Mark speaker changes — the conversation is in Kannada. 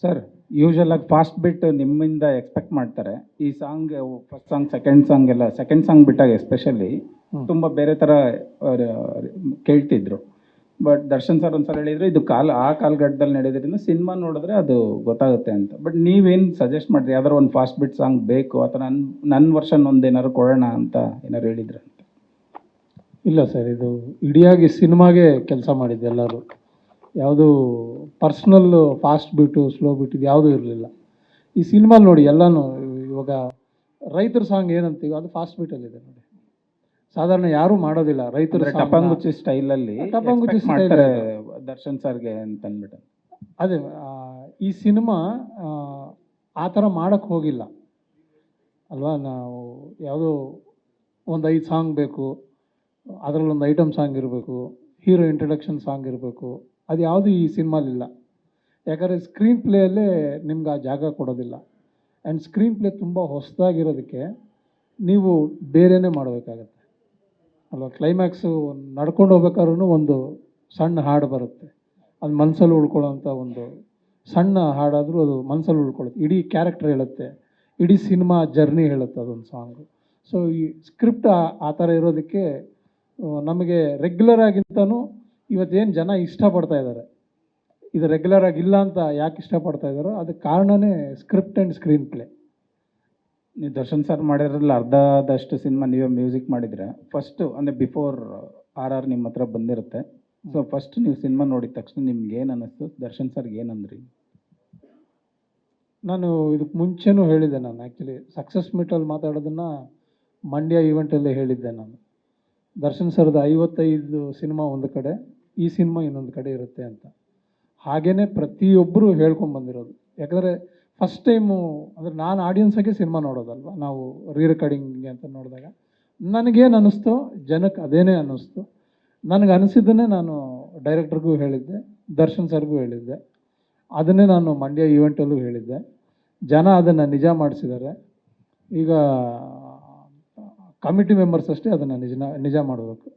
Speaker 1: ಸರ್, ಯೂಶುವಲ್ ಆಗಿ ಫಾಸ್ಟ್ ಬಿಟ್ ನಿಮ್ಮಿಂದ ಎಕ್ಸ್ಪೆಕ್ಟ್ ಮಾಡ್ತಾರೆ. ಈ song first song, second song ಎಲ್ಲ ಸೆಕೆಂಡ್ ಸಾಂಗ್ ಬಿಟ್ಟಾಗ ಎಸ್ಪೆಷಲಿ ತುಂಬ ಬೇರೆ ಥರ ಕೇಳ್ತಿದ್ರು. ಬಟ್ ದರ್ಶನ್ ಸರ್ ಒಂದ್ಸಲ ಹೇಳಿದ್ರು, ಇದು ಆ ಕಾಲಘಟ್ಟದಲ್ಲಿ ನಡೆಯೋದ್ರಿಂದ ಸಿನಿಮಾ ನೋಡಿದ್ರೆ ಅದು ಗೊತ್ತಾಗುತ್ತೆ ಅಂತ. ಬಟ್ ನೀವೇನು ಸಜೆಸ್ಟ್ ಮಾಡಿರಿ, ಯಾವ್ದಾರು ಒಂದು ಫಾಸ್ಟ್ ಬಿಟ್ ಸಾಂಗ್ ಬೇಕು ಅಥವಾ ನನ್ನ ವರ್ಷನ್ ಒಂದು ಏನಾದ್ರು ಕೊಡೋಣ ಅಂತ ಏನಾದ್ರು ಹೇಳಿದ್ರ ಅಂತ?
Speaker 2: ಇಲ್ಲ ಸರ್, ಇದು ಇಡಿಯಾಗಿ ಸಿನಿಮಾಗೆ ಕೆಲಸ ಮಾಡಿದ್ದು ಎಲ್ಲರೂ. ಯಾವುದು personal fast beat slow beat ಇದು ಯಾವುದೂ ಇರಲಿಲ್ಲ. ಈ ಸಿನಿಮಾಲಿ ನೋಡಿ ಎಲ್ಲನೂ ಇವಾಗ ರೈತರ ಸಾಂಗ್ ಏನಂತೀವಿ ಅದು ಫಾಸ್ಟ್ ಬೀಟಲ್ಲಿದೆ ನೋಡಿ. ಸಾಧಾರಣ ಯಾರೂ ಮಾಡೋದಿಲ್ಲ ರೈತರ
Speaker 1: ಟಪಂಗುಚ್ಚಿ ಸ್ಟೈಲಲ್ಲಿ
Speaker 2: ಟಪಂಗುಚ್ಚಿ
Speaker 1: ಮಾಡ್ತಾರೆ ದರ್ಶನ್ ಸರ್ಗೆ ಅಂತ ಅಂದ್ಬಿಟ್ಟು.
Speaker 2: ಅದೇ ಈ ಸಿನಿಮಾ ಆ ಥರ ಮಾಡೋಕ್ಕೆ ಹೋಗಿಲ್ಲ ಅಲ್ವಾ. ನಾವು ಯಾವುದೋ ಒಂದು 5 ಸಾಂಗ್ ಬೇಕು, ಅದರಲ್ಲೊಂದು ಐಟಮ್ ಸಾಂಗ್ ಇರಬೇಕು, ಹೀರೋ ಇಂಟ್ರಡಕ್ಷನ್ ಸಾಂಗ್ ಇರಬೇಕು, ಅದು ಯಾವುದು ಈ ಸಿನಿಮಾಲಿಲ್ಲ. ಯಾಕಂದರೆ ಸ್ಕ್ರೀನ್ ಪ್ಲೇಯಲ್ಲೇ ನಿಮ್ಗೆ ಆ ಜಾಗ ಕೊಡೋದಿಲ್ಲ. ಆ್ಯಂಡ್ ಸ್ಕ್ರೀನ್ ಪ್ಲೇ ತುಂಬ ಹೊಸದಾಗಿರೋದಕ್ಕೆ ನೀವು ಬೇರೆಯೇ ಮಾಡಬೇಕಾಗತ್ತೆ ಅಲ್ವಾ. ಕ್ಲೈಮ್ಯಾಕ್ಸು ನಡ್ಕೊಂಡು ಹೋಗ್ಬೇಕಾದ್ರೂ ಒಂದು ಸಣ್ಣ ಹಾಡು ಬರುತ್ತೆ, ಅದು ಮನಸ್ಸಲ್ಲಿ ಉಳ್ಕೊಳ್ಳೋಂಥ ಒಂದು ಸಣ್ಣ ಹಾಡಾದರೂ ಅದು ಮನಸ್ಸಲ್ಲಿ ಉಳ್ಕೊಳ್ಳುತ್ತೆ. ಇಡೀ ಕ್ಯಾರೆಕ್ಟರ್ ಹೇಳುತ್ತೆ, ಇಡೀ ಸಿನಿಮಾ ಜರ್ನಿ ಹೇಳುತ್ತೆ ಅದೊಂದು ಸಾಂಗು. ಸೊ ಈ ಸ್ಕ್ರಿಪ್ಟ್ ಆ ಥರ ಇರೋದಕ್ಕೆ ನಮಗೆ ರೆಗ್ಯುಲರ್ ಆಗಿಂತನೂ ಇವತ್ತೇನು ಜನ ಇಷ್ಟಪಡ್ತಾ ಇದ್ದಾರೆ, ಇದು ರೆಗ್ಯುಲರ್ ಆಗಿಲ್ಲ ಅಂತ ಯಾಕೆ ಇಷ್ಟಪಡ್ತಾ ಇದ್ದಾರೋ ಅದಕ್ಕೆ ಕಾರಣವೇ ಸ್ಕ್ರಿಪ್ಟ್ ಆ್ಯಂಡ್ ಸ್ಕ್ರೀನ್ ಪ್ಲೇ.
Speaker 1: ನೀವು ದರ್ಶನ್ ಸರ್ ಮಾಡಿರೋದ್ರಲ್ಲಿ ಅರ್ಧದಷ್ಟು ಸಿನಿಮಾ ನೀವೇ ಮ್ಯೂಸಿಕ್ ಮಾಡಿದ್ರೆ, ಫಸ್ಟು ಅಂದರೆ ಬಿಫೋರ್ RR ನಿಮ್ಮ ಹತ್ರ ಬಂದಿರುತ್ತೆ. ಸೊ ಫಸ್ಟ್ ನೀವು ಸಿನಿಮಾ ನೋಡಿದ ತಕ್ಷಣ ನಿಮ್ಗೆ ಏನು ಅನ್ನಿಸ್ತು, ದರ್ಶನ್ ಸರ್ಗೆ ಏನಂದ್ರಿ?
Speaker 2: ನಾನು ಇದಕ್ಕೆ ಮುಂಚೆನೂ ಹೇಳಿದ್ದೆ. ನಾನು ಆ್ಯಕ್ಚುಲಿ ಸಕ್ಸಸ್ ಮೀಟಲ್ಲಿ ಮಾತಾಡೋದನ್ನು ಮಂಡ್ಯ ಈವೆಂಟಲ್ಲೇ ಹೇಳಿದ್ದೆ ನಾನು. ದರ್ಶನ್ ಸರ್ದು 55 ಸಿನಿಮಾ ಒಂದು ಕಡೆ, ಈ ಸಿನಿಮಾ ಇನ್ನೊಂದು ಕಡೆ ಇರುತ್ತೆ ಅಂತ. ಹಾಗೇ ಪ್ರತಿಯೊಬ್ಬರು ಹೇಳ್ಕೊಂಡು ಬಂದಿರೋದು. ಯಾಕಂದರೆ ಫಸ್ಟ್ ಟೈಮು ಅಂದರೆ ನಾನು ಆಡಿಯನ್ಸಾಗೆ ಸಿನಿಮಾ ನೋಡೋದಲ್ವ, ನಾವು ರೆಕಾರ್ಡಿಂಗ್ ಅಂತ ನೋಡಿದಾಗ ನನಗೇನು ಅನ್ನಿಸ್ತೋ ಜನಕ್ಕೆ ಅದೇನೇ ಅನ್ನಿಸ್ತು. ನನಗೆ ಅನಿಸಿದ್ದನ್ನೇ ನಾನು ಡೈರೆಕ್ಟ್ರಿಗೂ ಹೇಳಿದ್ದೆ, ದರ್ಶನ್ ಸರ್ಗೂ ಹೇಳಿದ್ದೆ, ಅದನ್ನೇ ನಾನು ಮಂಡ್ಯ ಈವೆಂಟಲ್ಲೂ ಹೇಳಿದ್ದೆ. ಜನ ಅದನ್ನು ನಿಜ ಮಾಡಿಸಿದ್ದಾರೆ. ಈಗ ಕಮಿಟಿ ಮೆಂಬರ್ಸ್ ಅಷ್ಟೇ ಅದನ್ನು ನಿಜ ಮಾಡಬೇಕು.